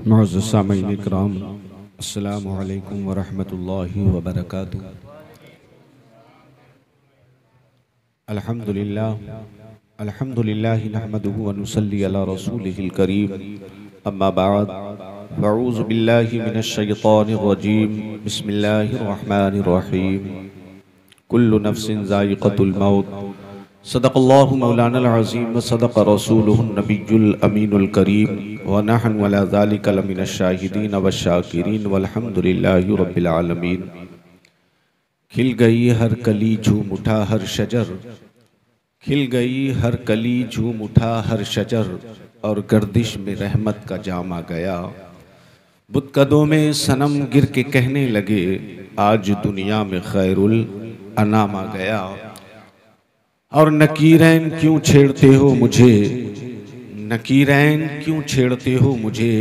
मुअज़्ज़ज़ सामीईन इकराम, अस्सलामु अलैकुम वरहमतुल्लाहि वबरकातुहू। अल्हम्दुलिल्लाह नहमदुहु व नुसल्ली अला रसूलिहिल करीम, अम्मा बअद, फ़अऊज़ु बिल्लाहि मिनश शैतानिर रजीम, बिस्मिल्लाहिर रहमानिर रहीम। कुल्लु नफ्सिन ज़ाइक़तुल मौत, सदक़ल्लाहु मौलानल अज़ीम व सदक़ रसूलुहुन नबियुल अमीनुल करीम व नहनु अला ज़ालिका लमिनश शाहिदीन व शाकिरीन वल्हम्दुलिल्लाहि रब्बिल आलमीन। खिल गई हर कली झूम उठा हर शजर, खिल गई हर कली झूम उठा हर शजर, और गर्दिश में रहमत का जाम आ गया। बुतकदों में सनम गिर के कहने लगे, आज दुनिया में खैरुल अनाम आ गया। और नकीरैन क्यों छेड़ते हो मुझे, नकीरैन क्यों छेड़ते हो मुझे,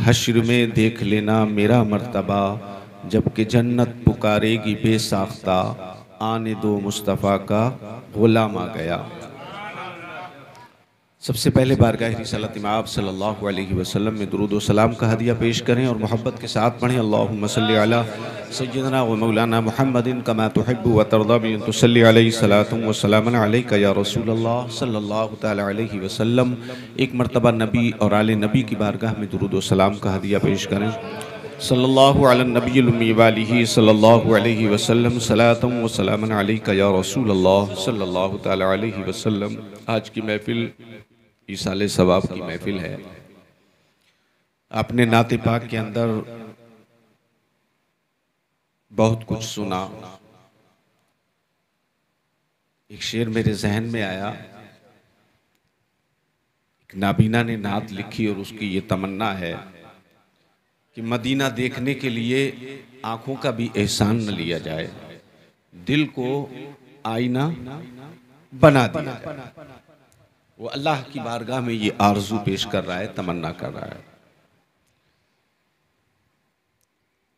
हश्र में देख लेना मेरा मर्तबा। जबकि जन्नत पुकारेगी बेसाख्ता, आने दो मुस्तफ़ा का गुलाम आ गया। सबसे पहले बारगाह रिसालत इमाम सल्लल्लाहु अलैहि वसल्लम में दुरूद व सलाम का हदिया पेश करें और मोहब्बत के साथ पढ़ें। अल्लाहुम्मा सल्लि अला सय्यिदना व मौलाना मुहम्मदिन कमा तुहिब्बु व तर्दा बिन तुसल्ली अलैहि सलातुन व सलामुन अलैका या रसूलल्लाह सल्लल्लाहु तआला अलैहि वसल्लम। एक मरतबा नबी और आले नबी की बारगाह में दुरूद व सलाम का हदिया पेश करें। सल्लल्लाहु अला नबिय्यिल उम्मी व आलिहि सल्लल्लाहु अलैहि वसल्लम, सलातुन व सलामुन अलैका या रसूलल्लाह सल्लल्लाहु तआला अलैहि वसल्लम। आज की महफिल ईसाले सवाब की महफिल है। आपने नाते पाक के अंदर बहुत कुछ सुना। एक शेर मेरे जहन में आया। एक नाबीना ने नात लिखी और उसकी ये तमन्ना है कि मदीना देखने के लिए आंखों का भी एहसान न लिया जाए, दिल को आईना बना दिया जाए। वो अल्लाह की बारगाह में ये आरजू पेश कर रहा है, तमन्ना कर रहा है।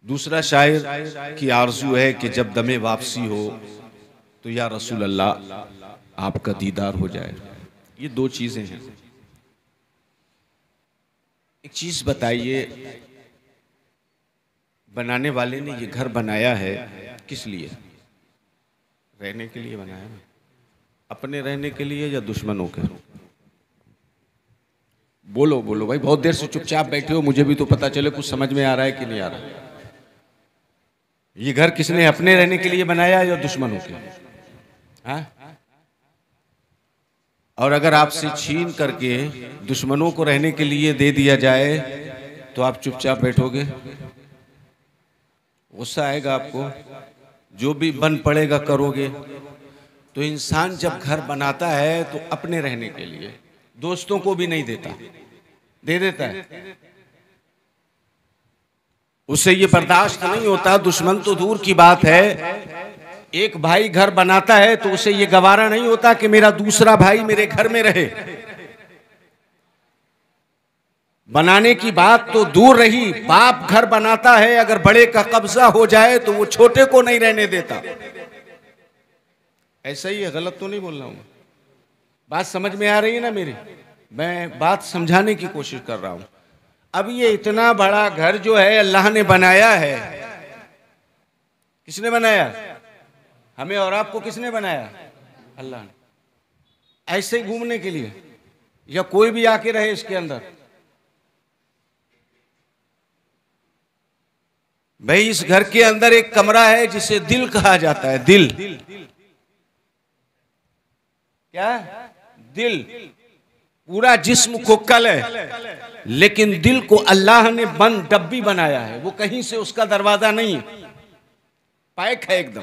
दूसरा शायर की आरजू है कि जब दमे वापसी हो तो या रसूल अल्लाह आपका दीदार हो जाए। ये दो चीजें हैं। एक चीज बताइए, बनाने वाले ने ये घर बनाया है किस लिए? रहने के लिए बनाया है? अपने रहने के लिए या दुश्मनों के? बोलो बोलो भाई, बहुत देर से चुपचाप बैठे हो, मुझे भी तो पता चले कुछ समझ में आ रहा है कि नहीं आ रहा। ये घर किसने अपने रहने के लिए बनाया या दुश्मनों के? हाँ? और अगर आपसे छीन करके दुश्मनों को रहने के लिए दे दिया जाए तो आप चुपचाप बैठोगे? गुस्सा आएगा आपको, जो भी बन पड़ेगा करोगे। तो इंसान जब घर बनाता है तो अपने रहने के लिए, दोस्तों को भी नहीं देता, दे देता है। उससे ये बर्दाश्त नहीं होता, दुश्मन तो दूर की बात है। एक भाई घर बनाता है तो उसे ये गवारा नहीं होता कि मेरा दूसरा भाई मेरे घर में रहे। बनाने की बात तो दूर रही, बाप घर बनाता है, अगर बड़े का कब्जा हो जाए तो वो छोटे को नहीं रहने देता। ऐसा ही है, गलत तो नहीं बोल रहा हूं? बात समझ में आ रही है ना मेरी? मैं बात समझाने की कोशिश कर रहा हूं। अब ये इतना बड़ा घर जो है अल्लाह ने बनाया है। किसने बनाया? हमें और आपको किसने बनाया? अल्लाह ने। ऐसे ही घूमने के लिए या कोई भी आके रहे इसके अंदर? भाई इस घर के अंदर एक कमरा है जिसे दिल कहा जाता है। दिल क्या? दिल। पूरा जिस्म खोखल है, लेकिन दिल को अल्लाह ने बंद डब्बी बनाया है। वो कहीं से उसका दरवाजा नहीं है, पैक है एकदम।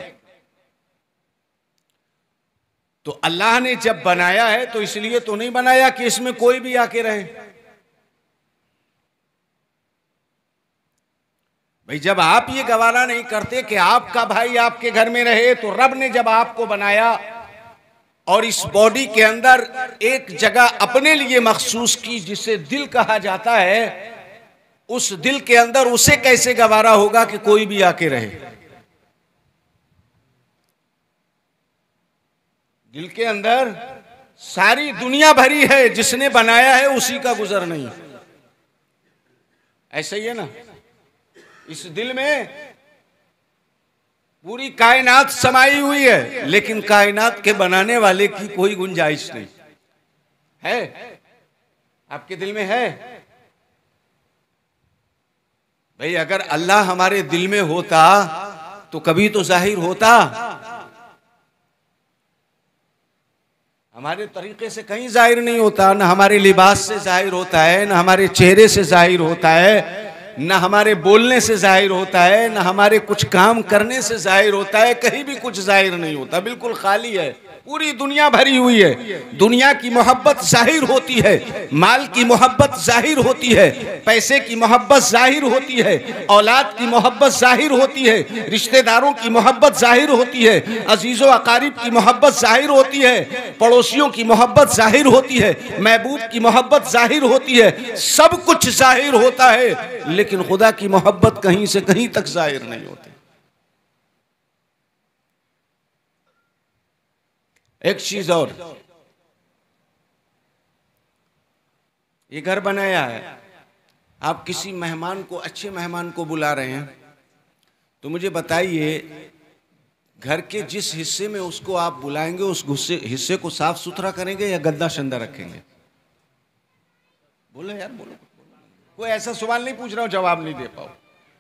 तो अल्लाह ने जब बनाया है तो इसलिए तो नहीं बनाया कि इसमें कोई भी आके रहे। भाई जब आप ये गवारा नहीं करते कि आपका भाई आपके घर में रहे, तो रब ने जब आपको बनाया और इस बॉडी के अंदर एक जगह अपने लिए मखसूस की जिसे दिल कहा जाता है, उस दिल के अंदर उसे कैसे गवारा होगा कि कोई भी आके रहे? दिल के अंदर सारी दुनिया भरी है, जिसने बनाया है उसी का गुजर नहीं। ऐसा ही है ना, इस दिल में पूरी कायनात समाई हुई है, लेकिन कायनात के बनाने वाले की कोई गुंजाइश नहीं है। आपके दिल में है भाई? अगर अल्लाह हमारे दिल में होता तो कभी तो जाहिर होता। हमारे तरीके से कहीं जाहिर नहीं होता, ना हमारे लिबास से जाहिर होता है, ना हमारे चेहरे से जाहिर होता है, ना हमारे बोलने से जाहिर होता है, ना हमारे कुछ काम करने से जाहिर होता है। कहीं भी कुछ जाहिर नहीं होता, बिल्कुल खाली है। पूरी दुनिया भरी हुई है। दुनिया की मोहब्बत जाहिर होती है, माल की मोहब्बत जाहिर होती है, पैसे की मोहब्बत जाहिर होती है, औलाद की मोहब्बत जाहिर होती है, रिश्तेदारों की मोहब्बत जाहिर होती है, अजीजों अकारिब की मोहब्बत जाहिर होती है, पड़ोसियों की मोहब्बत जाहिर होती है, महबूब की मोहब्बत जाहिर होती है। सब कुछ जाहिर होता है, लेकिन खुदा की मोहब्बत कहीं से कहीं तक जाहिर नहीं होती। एक चीज और, ये घर बनाया है, आप किसी मेहमान को, अच्छे मेहमान को बुला रहे हैं, तो मुझे बताइए घर के जिस हिस्से में उसको आप बुलाएंगे उस हिस्से को साफ सुथरा करेंगे या गद्दा शंदा रखेंगे? बोलो यार, बोलो। कोई ऐसा सवाल नहीं पूछ रहा हूं जवाब नहीं दे पाओ,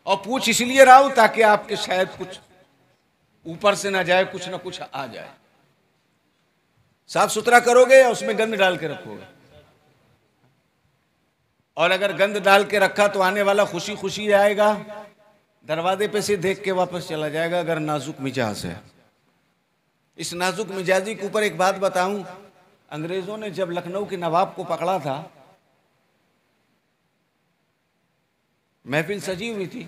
और पूछ इसलिए रहा हूं ताकि आपके शायद कुछ ऊपर से ना जाए, कुछ ना कुछ आ जाए। साफ सुथरा करोगे या उसमें गंद डाल के रखोगे? और अगर गंद डाल के रखा तो आने वाला खुशी खुशी आएगा, दरवाजे पे से देख के वापस चला जाएगा। अगर नाजुक मिजाज है, इस नाजुक मिजाजी के ऊपर एक बात बताऊं, अंग्रेजों ने जब लखनऊ के नवाब को पकड़ा था, महफिल सजी हुई थी,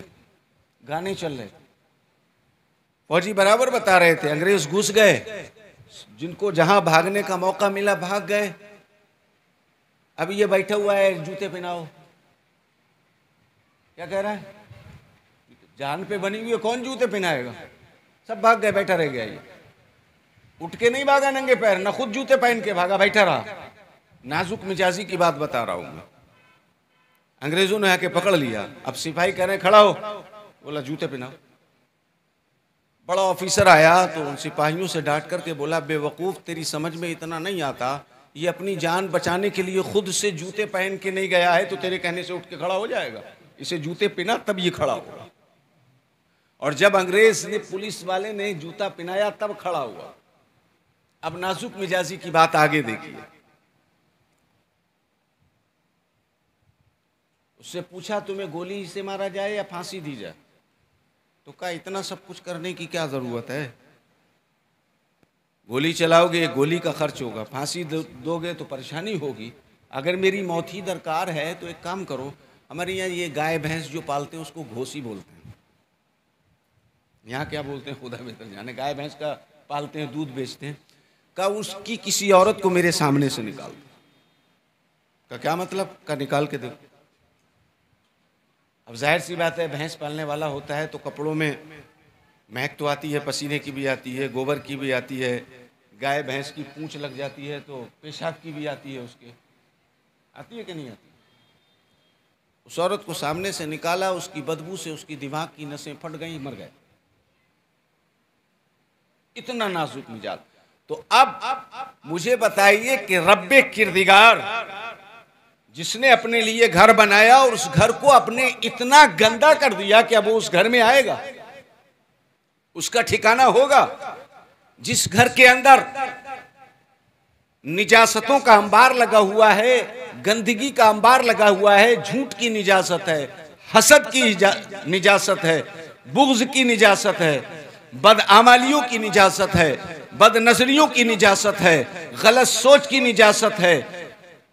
गाने चल रहे, फौजी बराबर बता रहे थे, अंग्रेज घुस गए, जिनको जहां भागने का मौका मिला भाग गए। अब ये बैठा हुआ है, जूते पहनाओ, क्या कह रहा है? जान पे बनी हुई है, कौन जूते पहनाएगा? सब भाग गए, बैठा रह गया। ये उठ के नहीं भागा नंगे पैर, ना खुद जूते पहन के भागा, बैठा रहा। नाजुक मिजाजी की बात बता रहा हूं मैं। अंग्रेजों ने आके पकड़ लिया, अब सिपाही कह रहे खड़ा हो, बोला जूते पहनाओ। बड़ा ऑफिसर आया तो उन सिपाहियों से डांट करके बोला, बेवकूफ़, तेरी समझ में इतना नहीं आता, ये अपनी जान बचाने के लिए खुद से जूते पहन के नहीं गया है तो तेरे कहने से उठ के खड़ा हो जाएगा? इसे जूते पहना तब ये खड़ा होगा। और जब अंग्रेज ने, पुलिस वाले ने जूता पहनाया तब खड़ा हुआ। अब नाजुक मिजाजी की बात आगे देखिए। उससे पूछा, तुम्हें गोली से मारा जाए या फांसी दी जाए? तो कहा, इतना सब कुछ करने की क्या जरूरत है? गोली चलाओगे, गोली का खर्च होगा, फांसी दोगे तो परेशानी होगी। अगर मेरी मौत ही दरकार है तो एक काम करो, हमारे यहाँ ये गाय भैंस जो पालते हैं उसको घोसी बोलते हैं, यहाँ क्या बोलते हैं खुदा बेहतर जाने। गाय भैंस का पालते हैं, दूध बेचते हैं। कहा, उसकी किसी औरत को मेरे सामने से निकाल दो। का क्या मतलब? का निकाल के देखो। अब जाहिर सी बात है, भैंस पालने वाला होता है तो कपड़ों में महक तो आती है, पसीने की भी आती है, गोबर की भी आती है, गाय भैंस की पूंछ लग जाती है तो पेशाब की भी आती है, उसके आती है कि नहीं आती? उस औरत को सामने से निकाला, उसकी बदबू से उसकी दिमाग की नसें फट गई, मर गए। इतना नाजुक मिजाज। तो अब मुझे बताइए कि रब्बे किरदिगार जिसने अपने लिए घर बनाया और उस घर को अपने इतना गंदा कर दिया कि अब वो उस घर में आएगा, उसका ठिकाना होगा? जिस घर के अंदर निजासतों का अंबार लगा हुआ है, गंदगी का अंबार लगा हुआ है, झूठ की निजासत है, हसद की निजासत है, बुग़्ज़ की निजासत है, बदआमालियों की निजासत है, बदनजरियों की निजासत है, गलत सोच की निजासत है,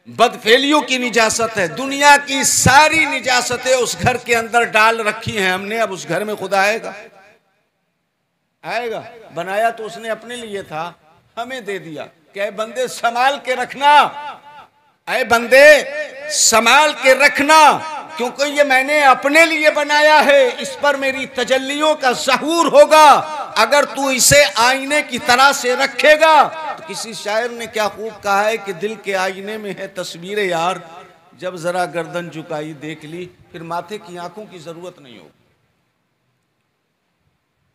बदफेलियों की निजासत है, दुनिया की सारी निजासतें उस घर के अंदर डाल रखी हैं हमने। अब उस घर में खुदा आएगा? आएगा? बनाया तो उसने अपने लिए था, हमें दे दिया। क्या बंदे संभाल के रखना, ऐ बंदे संभाल के रखना, क्योंकि ये मैंने अपने लिए बनाया है, इस पर मेरी तजल्लियों का ज़हूर होगा। अगर तू इसे आईने की तरह से रखेगा तो किसी शायर ने क्या खूब कहा है कि दिल के आईने में है तस्वीर यार, जब जरा गर्दन झुकाई देख ली, फिर माथे की आंखों की जरूरत नहीं होगी।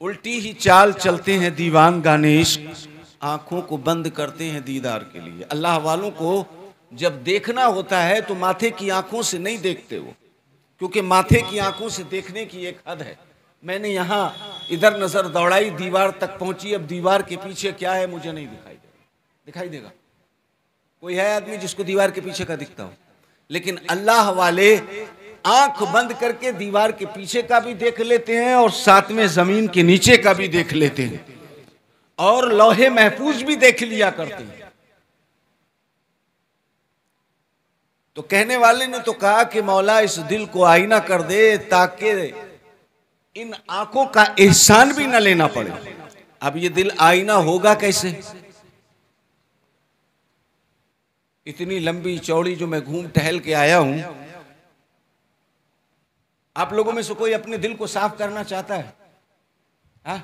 उल्टी ही चाल चलते हैं दीवान गाने इश्क, आंखों को बंद करते हैं दीदार के लिए। अल्लाह वालों को जब देखना होता है तो माथे की आंखों से नहीं देखते वो, क्योंकि माथे की आंखों से देखने की एक हद है। मैंने यहाँ इधर नजर दौड़ाई, दीवार तक पहुंची, अब दीवार के पीछे क्या है मुझे नहीं दिखाई देगा। दिखाई देगा? कोई है आदमी जिसको दीवार के पीछे का दिखता हो? लेकिन अल्लाह वाले आंख बंद करके दीवार के पीछे का भी देख लेते हैं और साथ में जमीन के नीचे का भी देख लेते हैं, और लौहे महफूज भी देख लिया करते हैं। तो कहने वाले ने तो कहा कि मौला इस दिल को आईना कर दे ताकि इन आंखों का एहसान भी न लेना पड़े। अब ये दिल आईना होगा कैसे? इतनी लंबी चौड़ी जो मैं घूम टहल के आया हूं, आप लोगों में से कोई अपने दिल को साफ करना चाहता है? हा?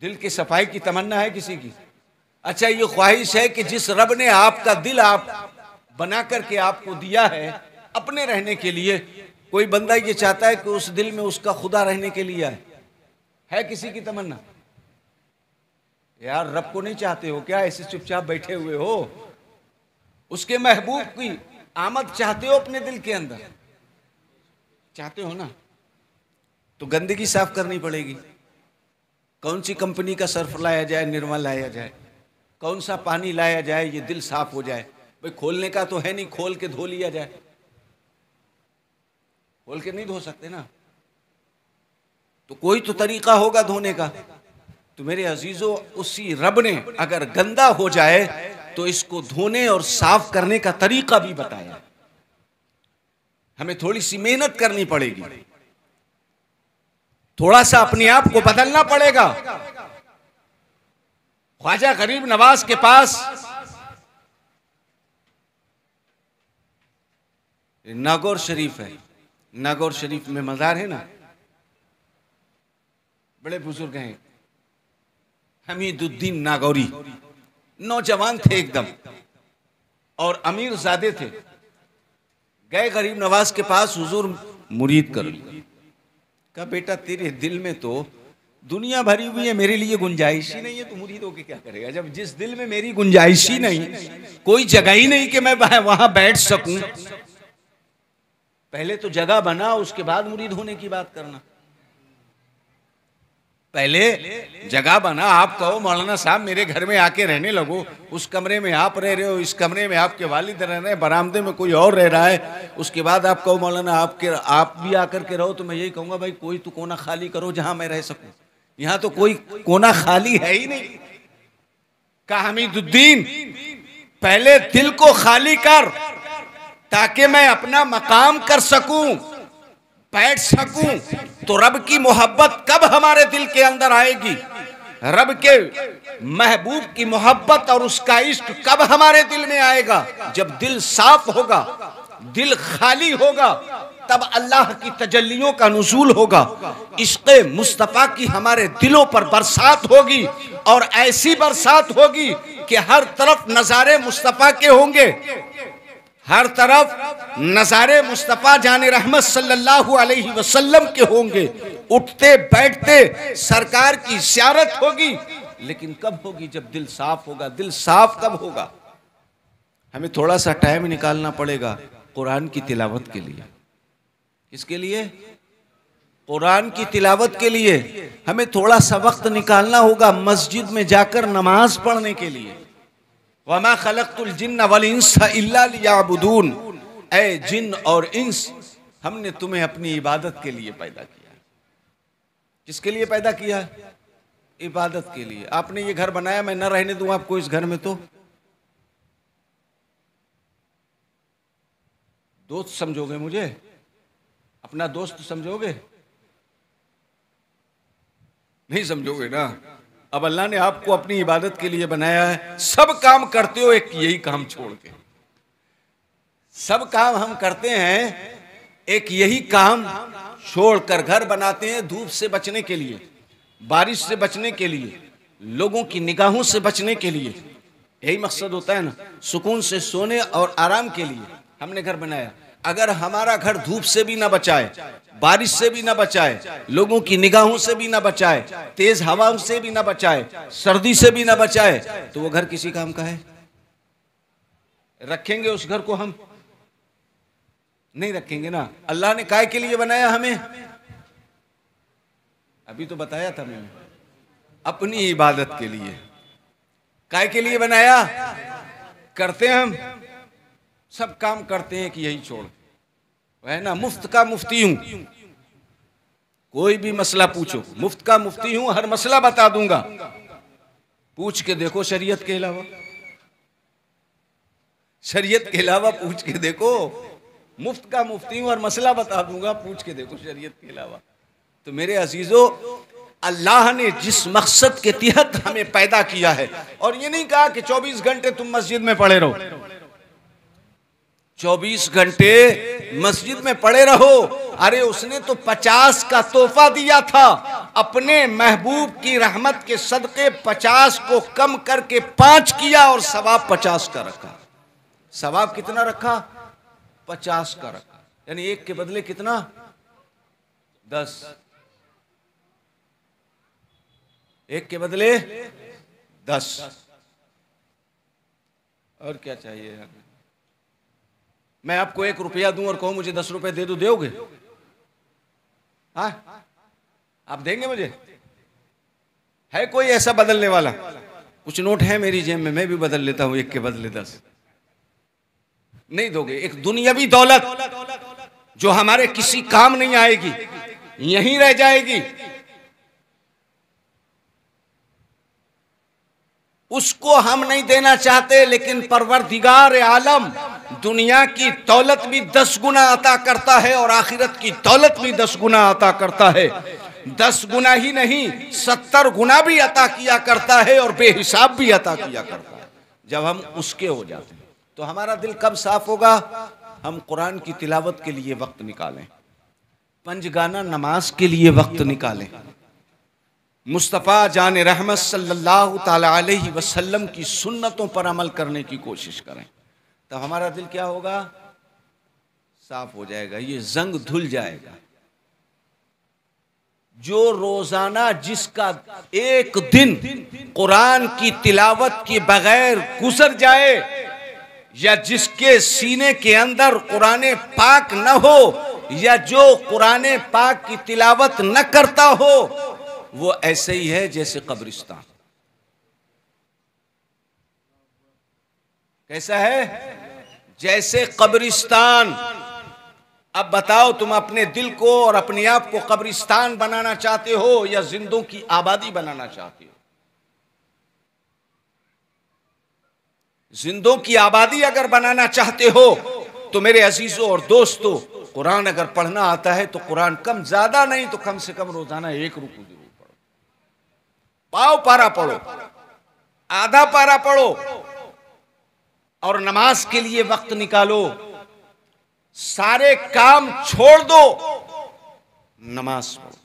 दिल की सफाई की तमन्ना है किसी की? अच्छा, ये ख्वाहिश है कि जिस रब ने आपका दिल आप बना करके आपको दिया है अपने रहने के लिए, कोई बंदा ये चाहता है कि उस दिल में उसका खुदा रहने के लिए है किसी की तमन्ना? यार रब को नहीं चाहते हो क्या? ऐसे चुपचाप बैठे हुए हो? उसके महबूब की आमद चाहते हो अपने दिल के अंदर? चाहते हो ना? तो गंदगी साफ करनी पड़ेगी। कौन सी कंपनी का सर्फ लाया जाए, निर्मा लाया जाए, कौन सा पानी लाया जाए ये दिल साफ हो जाए? भाई खोलने का तो है नहीं, खोल के धो लिया जाए। खोल के नहीं धो सकते ना, तो कोई तो तरीका होगा धोने का। तो मेरे अजीजों, उसी रब ने अगर गंदा हो जाए तो इसको धोने और साफ करने का तरीका भी बताया। हमें थोड़ी सी मेहनत करनी पड़ेगी, थोड़ा सा अपने आप को बदलना पड़ेगा। ख्वाजा गरीब नवाज के पास नागौर शरीफ है, नागौर शरीफ में मज़ार है ना, बड़े बुजुर्ग हैं, हमीदुद्दीन नागौरी, नौजवान थे एकदम और अमीर ज़ादे थे। गए गरीब नवाज के पास, हुजूर मुरीद कर लिया। कहा बेटा तेरे दिल में तो दुनिया भरी हुई है, मेरे लिए गुंजाइश ही नहीं है, तो मुरीद होके क्या करेगा? जब जिस दिल में मेरी गुंजाइश ही नहीं, कोई जगह ही नहीं कि मैं वहां बैठ सकूं। पहले तो जगह बना, उसके बाद मुरीद होने की बात करना। पहले जगह बना, आप कहो मौलाना साहब मेरे घर में आके रहने लगो, उस कमरे में आप रह रहे हो, इस कमरे में आपके वालिद रह रहे हैं, बरामदे में कोई और रह रहा है, उसके बाद आप कहो मौलाना आप भी आकर के रहो, तो मैं यही कहूंगा भाई कोई तो कोना खाली करो जहां मैं रह सकूं। यहां तो कोई कोना खाली है ही नहीं। कहा हमीदुद्दीन पहले दिल को खाली कर ताकि मैं अपना मकाम कर सकूं, बैठ सकूं। तो रब की मोहब्बत कब हमारे दिल के अंदर आएगी? रब के महबूब की मोहब्बत और उसका इश्क कब हमारे दिल में आएगा? जब दिल साफ होगा, दिल खाली होगा, तब अल्लाह की तजल्लियों का नुज़ूल होगा, इश्क़ मुस्तफ़ा की हमारे दिलों पर बरसात होगी, और ऐसी बरसात होगी कि हर तरफ नज़ारे मुस्तफ़ा के होंगे, हर तरफ नज़ारे मुस्तफ़ा जाने रहमत सल्लल्लाहु अलैहि वसल्लम के होंगे। उठते बैठते सरकार की ज़ियारत होगी, लेकिन कब होगी? जब दिल साफ होगा। दिल साफ कब होगा? हमें थोड़ा सा टाइम निकालना पड़ेगा कुरान की तिलावत के लिए। किसके लिए? कुरान की तिलावत के लिए हमें थोड़ा सा वक्त निकालना होगा, मस्जिद में जाकर नमाज पढ़ने के लिए। वमा खलक़तुल जिन्ना वल इंसा इल्ला लियअबुदून, ऐ जिन और इंस, हमने तुम्हें अपनी इबादत के लिए पैदा किया। किसके लिए पैदा किया? इबादत के लिए। आपने ये घर बनाया, मैं न रहने दूं आपको इस घर में, तो दोस्त समझोगे मुझे? अपना दोस्त समझोगे? नहीं समझोगे ना। अब अल्लाह ने आपको अपनी इबादत के लिए बनाया है, सब काम करते हो एक यही काम छोड़ के। सब काम हम करते हैं एक यही काम छोड़कर। घर बनाते हैं धूप से बचने के लिए, बारिश से बचने के लिए, लोगों की निगाहों से बचने के लिए। यही मकसद होता है ना, सुकून से सोने और आराम के लिए। हमने घर बनाया। अगर हमारा घर धूप से भी ना बचाए, बारिश से भी ना बचाए, लोगों की निगाहों से भी ना बचाए, तेज हवाओं से भी ना बचाए, सर्दी से भी ना बचाए, तो वो घर किसी काम का है? रखेंगे उस घर को हम? नहीं रखेंगे ना। अल्लाह ने काय के लिए बनाया हमें? अभी तो बताया था मैंने, अपनी इबादत के लिए। काय के लिए बनाया? करते हम सब काम करते हैं कि यही छोड़, है ना, मुफ्त का मुफ्ती हूं, कोई भी मसला पूछो, मुफ्त का मुफ्ती हूं, हर मसला बता दूंगा। पूछ के देखो शरीयत के अलावा, शरीयत के अलावा पूछ के देखो। मुफ्त का मुफ्ती हूं और मसला बता दूंगा, पूछ के देखो शरीयत के अलावा। तो मेरे अजीजों, अल्लाह ने जिस मकसद के तहत हमें पैदा किया है, और ये नहीं कहा कि 24 घंटे तुम मस्जिद में पड़े रहो, 24 घंटे मस्जिद में पड़े रहो। अरे उसने तो 50 का तोहफा दिया था, अपने महबूब की रहमत के सदके 50 को कम करके 5 किया और सवाब 50 का रखा। सवाब कितना रखा? 50 का रखा, यानी एक के बदले कितना? 10। एक के बदले 10। और क्या चाहिए यार? मैं आपको 1 रुपया दूं और कहूं मुझे 10 रुपए दे दो, दोगे? हाँ, आप देंगे मुझे? है कोई ऐसा बदलने वाला? कुछ नोट है मेरी जेब में, मैं भी बदल लेता हूं 1 के बदले 10। नहीं दोगे। एक दुनियावी दौलत जो हमारे किसी काम नहीं आएगी, यहीं रह जाएगी, उसको हम नहीं देना चाहते, लेकिन परवरदिगार आलम दुनिया की दौलत भी 10 गुना अता करता है और आखिरत की दौलत भी 10 गुना अता करता है। 10 गुना ही नहीं, 70 गुना भी अता किया करता है और बेहिसाब भी अता किया करता है, जब हम उसके हो जाते हैं। तो हमारा दिल कब साफ होगा? हम कुरान की तिलावत के लिए वक्त निकालें, पंजगाना नमाज के लिए वक्त निकालें, मुस्तफ़ा जान रहमत सल्लल्लाहु ताला अलैहि वसल्लम की सुन्नतों पर अमल करने की कोशिश करें। तो हमारा दिल क्या होगा? साफ हो जाएगा, ये जंग धुल जाएगा। जो रोजाना जिसका एक दिन कुरान की तिलावत के बगैर गुजर जाए, या जिसके सीने के अंदर कुरान पाक न हो, या जो कुरान पाक की तिलावत न करता हो, वो ऐसे ही है जैसे कब्रिस्तान। कैसा है? जैसे कब्रिस्तान। अब बताओ, तुम अपने दिल को और अपने आप को कब्रिस्तान बनाना चाहते हो या जिंदों की आबादी बनाना चाहते हो? जिंदों की आबादी अगर बनाना चाहते हो तो मेरे अजीजों और दोस्तों, कुरान अगर पढ़ना आता है तो कुरान कम ज्यादा नहीं तो कम से कम रोजाना 1 रुकू जरूर पढ़ो। पाव पारा पढ़ो, आधा पारा पढ़ो, और नमाज के लिए वक्त निकालो। सारे काम छोड़ दो, नमाज पढ़ो।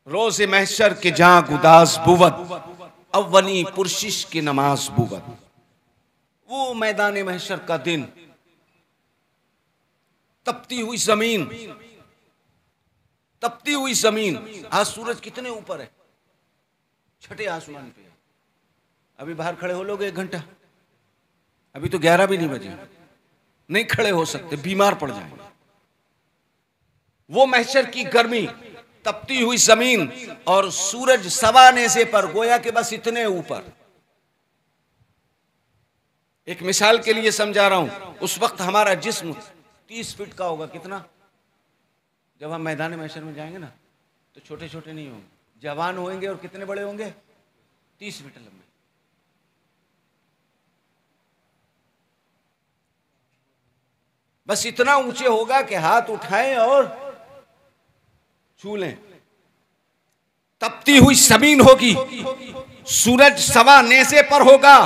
रोज़े महशर के जहां गुदास बुवत, अव्वली पुरशिश की नमाज बुवत। वो मैदान महशर का दिन, तपती हुई जमीन, तपती हुई जमीन। आज सूरज कितने ऊपर है? छठे आसमान पे। अभी बाहर खड़े हो लोगे 1 घंटा? अभी तो 11 भी नहीं बजे, नहीं खड़े हो सकते, बीमार पड़ जाएंगे। वो महशर की गर्मी, तपती हुई जमीन और सूरज सवा नेज़े पर, गोया के बस इतने ऊपर। एक मिसाल के लिए समझा रहा हूं, उस वक्त हमारा जिस्म 30 फीट का होगा। कितना? जब हम मैदान महशर में जाएंगे ना तो छोटे छोटे नहीं होंगे, जवान होंगे। और कितने बड़े होंगे? 30 फीट लंबे। बस इतना ऊंचे होगा कि हाथ उठाएं और छू लें। तपती हुई जमीन होगी, सूरज सवा नेज़े पर होगा,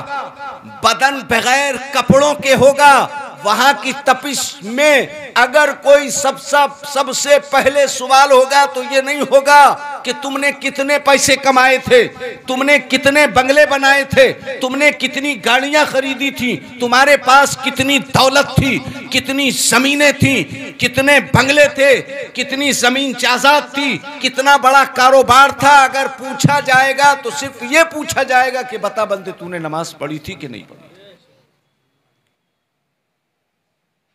बदन बगैर कपड़ों के होगा। वहां की तपिश में अगर कोई सबसे पहले सवाल होगा तो ये नहीं होगा कि तुमने कितने पैसे कमाए थे, तुमने कितने बंगले बनाए थे, तुमने कितनी गाड़ियां खरीदी थी, तुम्हारे पास कितनी दौलत थी, कितनी जमीनें थी, कितने बंगले थे, कितनी जमीन जायदाद थी, कितना बड़ा कारोबार था। अगर पूछा जाएगा तो सिर्फ ये पूछा जाएगा कि बता बंदे तूने नमाज पढ़ी थी कि नहीं पढ़ी।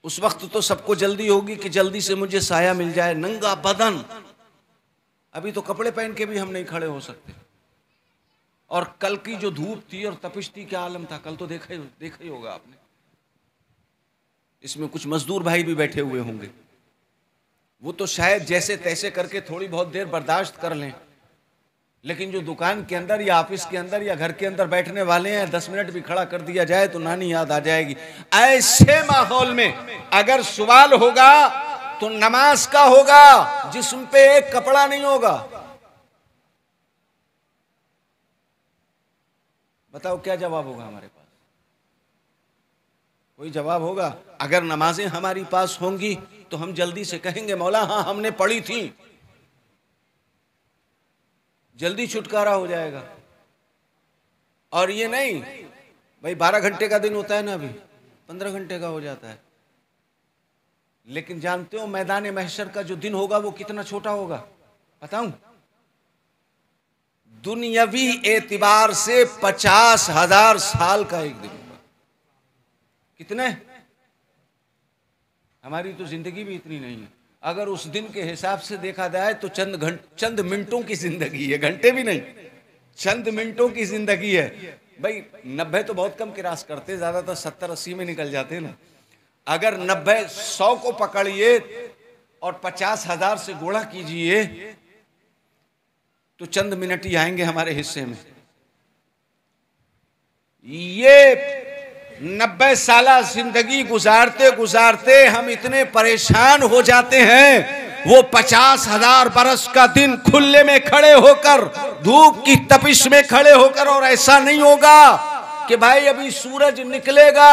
उस वक्त तो सबको जल्दी होगी कि जल्दी से मुझे साया मिल जाए, नंगा बदन। अभी तो कपड़े पहन के भी हम नहीं खड़े हो सकते। और कल की जो धूप थी और तपिश थी, क्या आलम था, कल तो देखा ही होगा आपने। इसमें कुछ मजदूर भाई भी बैठे हुए होंगे, वो तो शायद जैसे तैसे करके थोड़ी बहुत देर बर्दाश्त कर लें, लेकिन जो दुकान के अंदर या ऑफिस के अंदर या घर के अंदर बैठने वाले हैं, 10 मिनट भी खड़ा कर दिया जाए तो नानी याद आ जाएगी। ऐसे माहौल में अगर सवाल होगा तो नमाज का होगा, जिस्म पे एक कपड़ा नहीं होगा। बताओ क्या जवाब होगा हमारे पास? कोई जवाब होगा? अगर नमाजें हमारी पास होंगी तो हम जल्दी से कहेंगे मौला हाँ हमने पढ़ी थी, जल्दी छुटकारा हो जाएगा। और ये नहीं भाई 12 घंटे का दिन होता है ना, अभी 15 घंटे का हो जाता है। लेकिन जानते हो मैदान महशर का जो दिन होगा वो कितना छोटा होगा? बताऊं, दुनियावी एतबार से 50,000 साल का एक दिन होगा। कितने? हमारी तो जिंदगी भी इतनी नहीं है। अगर उस दिन के हिसाब से देखा जाए तो चंद मिनटों की जिंदगी है, घंटे भी नहीं, चंद मिनटों की जिंदगी है। भाई 90 तो बहुत कम क्रास करते, ज्यादातर 70-80 में निकल जाते ना। अगर 90-100 को पकड़िए और 50,000 से गुणा कीजिए तो चंद मिनट ही आएंगे हमारे हिस्से में। ये 90 साला जिंदगी गुजारते गुजारते हम इतने परेशान हो जाते हैं, वो 50,000 बरस का दिन खुले में खड़े होकर, धूप की तपिश में खड़े होकर। और ऐसा नहीं होगा कि भाई अभी सूरज निकलेगा,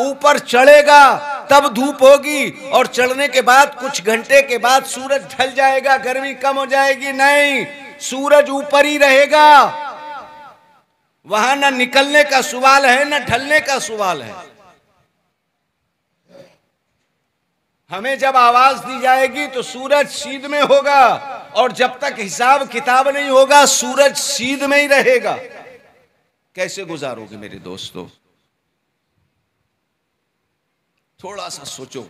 ऊपर चढ़ेगा, तब धूप होगी और चढ़ने के बाद कुछ घंटे के बाद सूरज ढल जाएगा, गर्मी कम हो जाएगी। नहीं, सूरज ऊपर ही रहेगा। वहां न निकलने का सवाल है न ढलने का सवाल है। हमें जब आवाज दी जाएगी तो सूरज सीध में होगा, और जब तक हिसाब किताब नहीं होगा सूरज सीध में ही रहेगा। कैसे गुजारोगे मेरे दोस्तों? थोड़ा सा सोचो,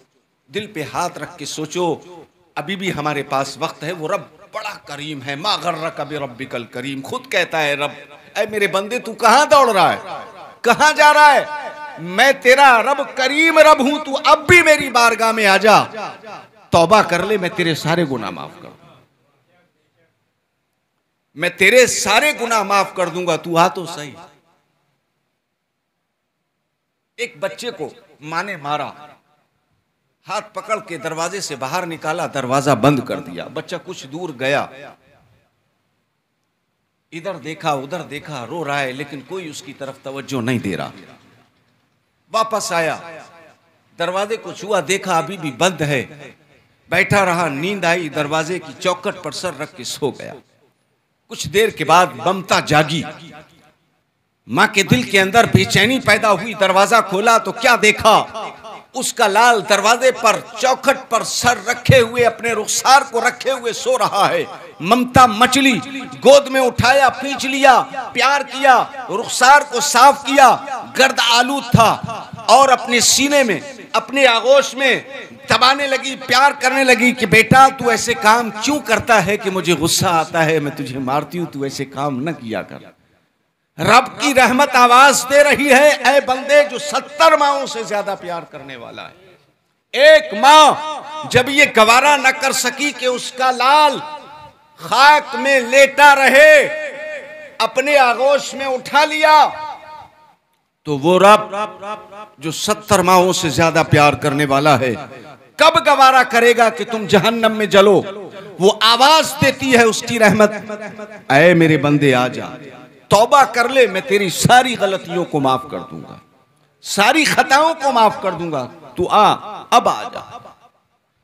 दिल पे हाथ रख के सोचो। अभी भी हमारे पास वक्त है। वो रब बड़ा करीम है। मा गर्रका बिरब्बिकल करीम, खुद कहता है रब, ऐ मेरे बंदे तू कहां दौड़ रहा है, कहां जा रहा है? मैं तेरा रब करीम रब हूं, तू अब भी मेरी बारगाह में आ जा, तौबा कर ले, मैं तेरे सारे गुनाह माफ कर दूंगा, मैं तेरे सारे गुनाह माफ कर दूंगा, तू आ तो सही। एक बच्चे को मां ने मारा, हाथ पकड़ के दरवाजे से बाहर निकाला, दरवाजा बंद कर दिया। बच्चा कुछ दूर गया, इधर देखा उधर देखा, रो रहा है, लेकिन कोई उसकी तरफ तवज्जो नहीं दे रहा। वापस आया, दरवाजे को छुआ, देखा अभी भी बंद है। बैठा रहा, नींद आई, दरवाजे की चौखट पर सर रख के सो गया। कुछ देर के बाद ममता जागी, मां के दिल के अंदर बेचैनी पैदा हुई। दरवाजा खोला तो क्या देखा? उसका लाल दरवाजे पर चौखट पर सर रखे हुए, अपने रुखसार को रखे हुए सो रहा है। ममता मचली, गोद में उठाया, खींच लिया, प्यार किया, रुखसार को साफ किया, गर्द आलूद था, और अपने सीने में, अपने आगोश में दबाने लगी, प्यार करने लगी कि बेटा तू ऐसे काम क्यों करता है कि मुझे गुस्सा आता है, मैं तुझे मारती हूं, तू ऐसे काम न किया कर। रब की रहमत आवाज दे रही है, ऐ बंदे जो 70 माओं से ज्यादा प्यार करने वाला है। एक मां जब ये गवारा न कर सकी कि उसका लाल खाक में लेटा रहे, अपने आगोश में उठा लिया, तो वो रब जो 70 माओं से ज्यादा प्यार करने वाला है, कब गवारा करेगा कि तुम जहन्नम में जलो? वो आवाज देती है उसकी रहमत, ऐ मेरे बंदे आ जा, तौबा कर ले, मैं तेरी सारी गलतियों को माफ कर दूंगा, सारी खताओं को माफ कर दूंगा, तू आ, अब आ जा।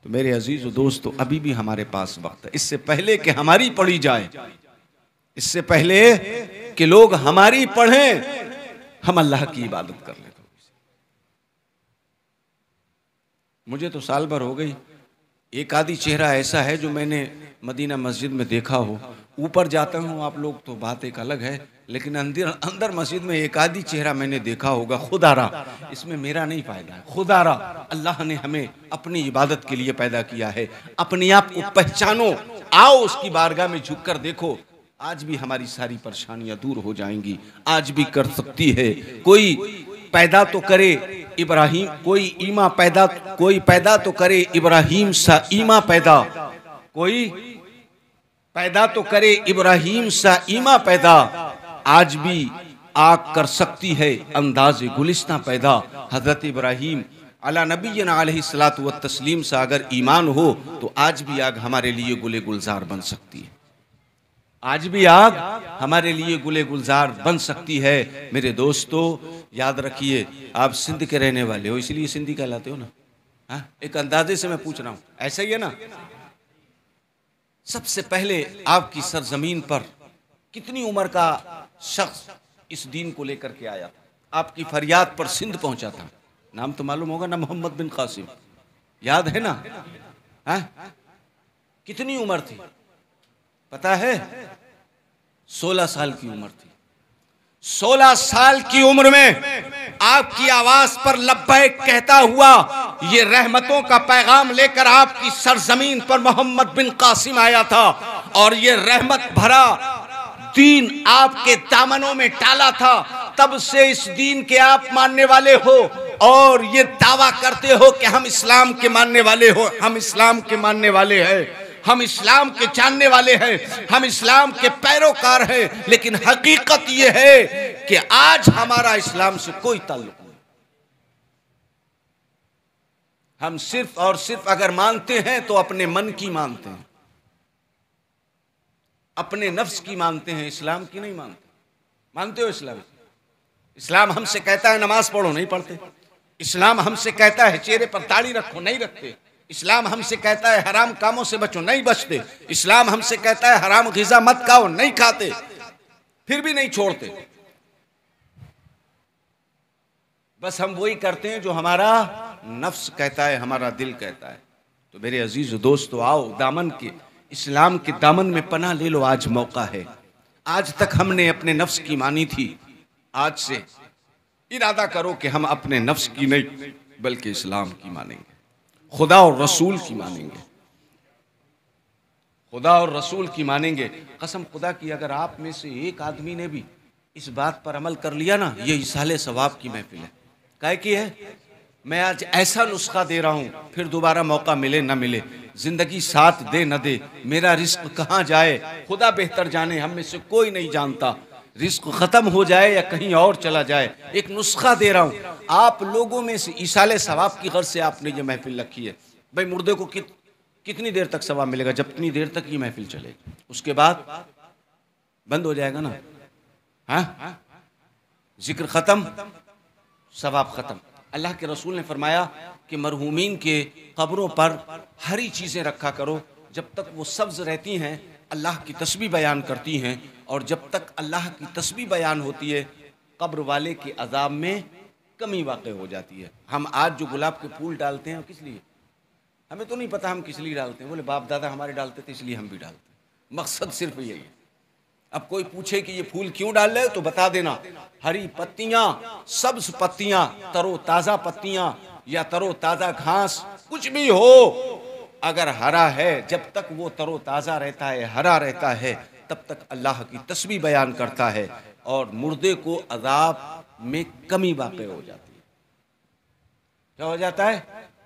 तो मेरे अजीज दोस्तों, अभी भी हमारे पास वक्त है। इससे पहले कि हमारी पढ़ी जाए, इससे पहले कि लोग हमारी पढ़ें, हम अल्लाह की इबादत कर लें। मुझे तो साल भर हो गई, एक आधी चेहरा ऐसा है जो मैंने मदीना मस्जिद में देखा हो। ऊपर जाता हूँ, आप लोग तो बात एक अलग है, लेकिन अंदर मस्जिद में एक आधी चेहरा मैंने देखा होगा। खुदारा, इसमें मेरा नहीं फायदा है। खुदारा, अल्लाह ने हमें अपनी इबादत के लिए पैदा किया है। अपने आप को पहचानो, आओ उसकी बारगाह में झुककर देखो। आज भी हमारी सारी परेशानियां दूर हो जाएंगी। आज भी कर सकती है। कोई पैदा तो करे इब्राहिम, कोई पैदा तो करे इब्राहिम सा ईमा पैदा, कोई पैदा तो करे इब्राहिम सा ईमा पैदा। आज भी आग कर सकती है अंदाज़े गुलिस्तां पैदा। हजरत इब्राहिम अला नबीना अलैहिस्सलातु व तस्लीम सा अगर ईमान हो तो आज भी आग हमारे लिए गुले गुलजार बन सकती है। आज भी आग हमारे लिए गुले गुलजार बन सकती है। मेरे दोस्तों, याद रखिए, आप सिंध के रहने वाले हो, इसलिए सिंधी कहलाते हो ना। हाँ, एक अंदाजे से मैं पूछ रहा हूं, ऐसा ही है ना। सबसे पहले आपकी सरजमीन पर कितनी उम्र का शख्स इस दीन को लेकर के आया था? आपकी फरियाद पर सिंध पहुंचा था। नाम तो मालूम होगा ना, मोहम्मद बिन कासिम, याद है ना? हाँ? कितनी उम्र थी पता है? 16 साल की उम्र थी। 16 साल की उम्र में आपकी आवाज पर लब्बैक कहता हुआ ये रहमतों का पैगाम लेकर आपकी सरजमीन पर मोहम्मद बिन कासिम आया था। और ये रहमत भरा दीन आपके दामनों में डाला था। तब से इस दीन के आप मानने वाले हो और ये दावा करते हो कि हम इस्लाम के मानने वाले हो, हम इस्लाम के मानने वाले हैं, हम इस्लाम के जानने वाले हैं, हम इस्लाम के पैरोकार हैं। लेकिन हकीकत यह है कि आज हमारा इस्लाम से कोई ताल्लुक नहीं। हम सिर्फ और सिर्फ अगर मानते हैं तो अपने मन की मानते हैं, अपने नफ्स की मानते हैं, इस्लाम की नहीं मानते। मानते हो इस्लाम? इस्लाम हमसे कहता है नमाज पढ़ो, नहीं पढ़ते। इस्लाम हमसे कहता है चेहरे पर दाढ़ी रखो, नहीं रखते। इस्लाम हमसे कहता है हराम कामों से बचो, नहीं बचते। इस्लाम हमसे कहता है हराम ग़िज़ा मत खाओ, नहीं खाते, फिर भी नहीं छोड़ते। बस हम वही करते हैं जो हमारा नफ्स कहता है, हमारा दिल कहता है। तो मेरे अजीज दोस्तों, आओ दामन के, इस्लाम के दामन में पनाह ले लो। आज मौका है। आज तक हमने अपने नफ्स की मानी थी, आज से इरादा करो कि हम अपने नफ्स की नहीं बल्कि इस्लाम की मानेंगे, खुदा और रसूल की मानेंगे, खुदा और रसूल की मानेंगे। कसम खुदा की, अगर आप में से एक आदमी ने भी इस बात पर अमल कर लिया ना, ये इसाले सवाब की महफिल है। काहे की है? मैं आज ऐसा नुस्खा दे रहा हूँ, फिर दोबारा मौका मिले न मिले, जिंदगी साथ दे न दे, मेरा रिस्क कहाँ जाए खुदा बेहतर जाने, हम में से कोई नहीं जानता। रिस्क खत्म हो जाए या कहीं और चला जाए, एक नुस्खा दे रहा हूँ। आप लोगों में से इसाले सवाब की गर्ज से आपने ये महफिल रखी है। भाई मुर्दे को कितनी देर तक सवाब मिलेगा? जितनी देर तक ये महफिल चलेगी, उसके बाद बंद हो जाएगा ना। हाँ, जिक्र खत्म, सवाब खत्म। अल्लाह के रसूल ने फरमाया कि मरहूमीन के कब्रों पर हरी चीज़ें रखा करो, जब तक वो सब्ज रहती हैं अल्लाह की तस्बीह बयान करती हैं, और जब तक अल्लाह की तस्बीह बयान होती है कब्र वाले के अजाब में कमी वाक़ हो जाती है। हम आज जो गुलाब के फूल डालते हैं, किस लिए? हमें तो नहीं पता हम किस लिए डालते हैं। बोले बाप दादा हमारे डालते थे इसलिए हम भी डालते हैं। मकसद सिर्फ यही है। अब कोई पूछे कि ये फूल क्यों डाल रहे हो तो बता देना, हरी पत्तियां, सब्ज पत्तियां, तरो ताज़ा पत्तियां या तरो ताज़ा घास, कुछ भी हो, अगर हरा है, जब तक वो तरो ताज़ा रहता है, हरा रहता है, तब तक अल्लाह की तस्बीह बयान करता है और मुर्दे को अजाब में कमी वाक़ हो जाती है। क्या हो जाता है?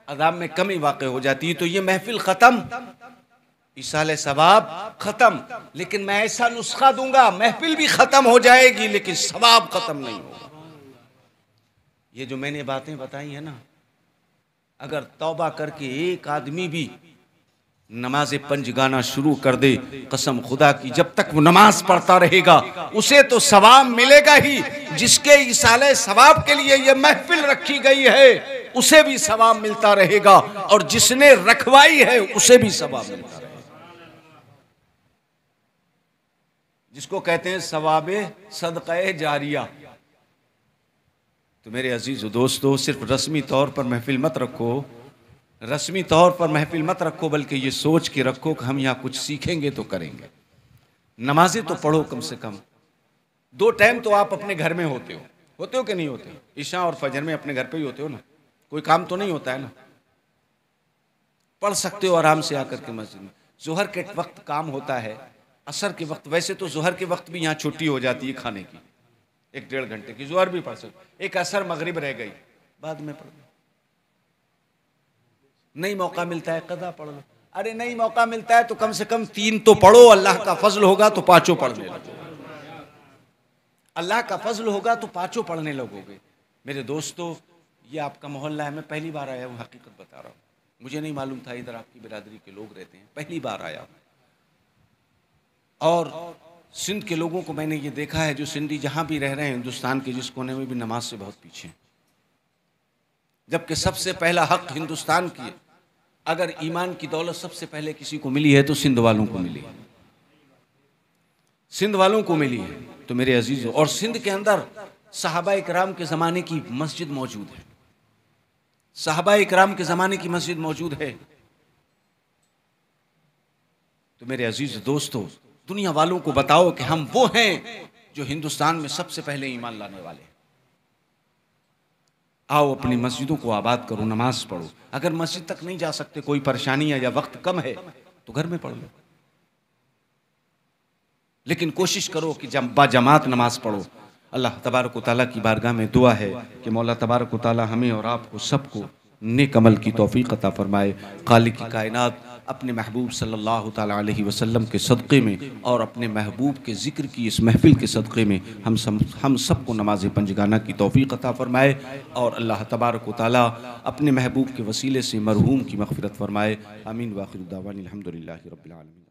अजाब में कमी वाक़ हो जाती है। तो ये महफिल ख़त्म, इसाले सवाब ख़त्म। लेकिन मैं ऐसा नुस्खा दूंगा, महफिल भी ख़त्म हो जाएगी लेकिन सवाब ख़त्म नहीं होगा। ये जो मैंने बातें बताई है ना, अगर तौबा करके एक आदमी भी नमाज पंज गाना शुरू कर दे, कसम खुदा की, जब तक वो नमाज पढ़ता रहेगा उसे तो सवाब मिलेगा ही। जिसके इसाले सवाब के लिए ये महफिल रखी गई है उसे भी सवाब मिलता रहेगा और जिसने रखवाई है उसे भी सवाब मिलता रहेगा। जिसको कहते हैं सवाबे सदक़े जारिया। तो मेरे अजीज दोस्तों, सिर्फ रस्मी तौर पर महफिल मत रखो, रस्मी तौर पर महफिल मत रखो, बल्कि ये सोच के रखो कि हम यहाँ कुछ सीखेंगे तो करेंगे। नमाजें तो पढ़ो कम से कम, 2 टाइम तो आप अपने घर में होते हो कि नहीं होते? ईशा और फजर में अपने घर पे ही होते हो ना, कोई काम तो नहीं होता है ना, पढ़ सकते हो आराम से आकर के मस्जिद में। जोहर के वक्त काम होता है, असर के वक्त, वैसे तो जोहर के वक्त भी यहाँ छुट्टी हो जाती है खाने की, 1-1.5 घंटे की, जोहर भी पढ़ सकते, एक असर मगरिब रह गई, बाद में पढ़ लो। नहीं मौका मिलता है कदा पढ़ लो, अरे नहीं मौका मिलता है तो कम से कम 3 तो पढ़ो, अल्लाह का फजल होगा तो 5 पढ़ने लगोगे, अल्लाह का फजल होगा तो 5 पढ़ने लगोगे। मेरे दोस्तों, ये आपका मोहल्ला है, मैं पहली बार आया हूँ, हकीकत बता रहा हूँ, मुझे नहीं मालूम था इधर आपकी बिरादरी के लोग रहते हैं, पहली बार आया हूँ। और सिंध के लोगों को मैंने ये देखा है, जो सिंधी जहाँ भी रह रहे हैं हिंदुस्तान के जिस कोने में भी, नमाज से बहुत पीछे, जबकि सबसे पहला हक हिंदुस्तान की, अगर ईमान की दौलत सबसे पहले किसी को मिली है तो सिंध वालों को मिली है, सिंध वालों को मिली है। तो मेरे अजीजों, और सिंध के अंदर सहाबा इकराम के ज़माने की मस्जिद मौजूद है, सहाबा इकराम के ज़माने की मस्जिद मौजूद है। तो मेरे अजीज दोस्तों, दुनिया वालों को बताओ कि हम वो हैं जो हिंदुस्तान में सबसे पहले ईमान लाने वाले हैं। आओ अपनी मस्जिदों को आबाद करो, नमाज पढ़ो। अगर मस्जिद तक नहीं जा सकते, कोई परेशानी है या वक्त कम है, तो घर में पढ़ लो, लेकिन कोशिश करो कि बाजमात नमाज पढ़ो। अल्लाह तबारक व तआला की बारगाह में दुआ है कि मौला तबारक व तआला हमें और आपको सबको नेक अमल की तौफीक अता फरमाए। खालिक की कायनात अपने महबूब सल्लल्लाहु ताला अलैहि वसल्लम के सदक़े में और अपने महबूब के ज़िक्र की इस महफिल के सदक़े में हम सबको नमाज पंजगाना की तौफीक अता फरमाए, और अल्लाह तबारक व तआला अपने महबूब के वसीले से मरहूम की मग़फ़िरत फरमाए। आमीन। व आखिर दावाना अल्हम्दुलिल्लाहि रब्बिल आलमीन।